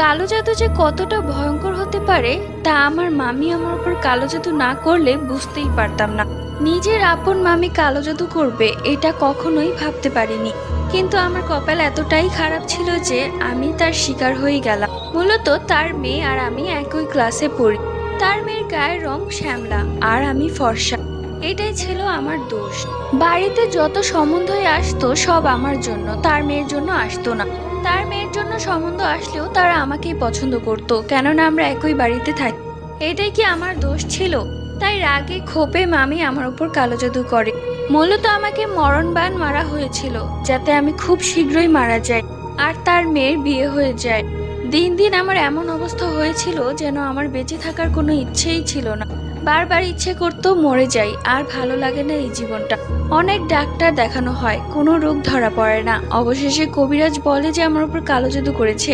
কালো জাদু যে কতটা ভয়ঙ্কর হতে পারে তা আমার মামি আমার উপর কালো জাদু না করলে বুঝতেই পারতাম না। নিজের আপন মামি কালো জাদু করবে এটা কখনোই ভাবতে পারিনি। কিন্তু আমার কপাল এতটাই খারাপ ছিল যে আমি তার শিকার হয়ে গেলাম। মূলত তার মেয়ে আর আমি একই ক্লাসে পড়ি। তার মেয়ের গায়ের রং শ্যামলা আর আমি ফর্সা। এটাই ছিল আমার দোষ। বাড়িতে যত সম্বন্ধই আসতো সব আমার জন্য, তার মেয়ের জন্য আসতো না। তার মেয়ের জন্য সম্বন্ধ আসলেও তারা আমাকেই পছন্দ করতো, কেননা আমরা একই বাড়িতে থাকি। এটাই কি আমার দোষ ছিল? তাই রাগে ক্ষোভে মামি আমার উপর কালো জাদু করে। মূলত আমাকে মরণবাণ মারা হয়েছিল, যাতে আমি খুব শীঘ্রই মারা যাই আর তার মেয়ের বিয়ে হয়ে যায়। দিন দিন আমার এমন অবস্থা হয়েছিল যেন আমার বেঁচে থাকার কোনো ইচ্ছেই ছিল না। বারবার ইচ্ছে করতো মরে যাই, আর ভালো লাগে না এই জীবনটা। অনেক ডাক্তার দেখানো হয়, কোনো রোগ ধরা পড়ে না। অবশেষে কবিরাজ বলে যে আমার উপর কালো জাদু করেছে।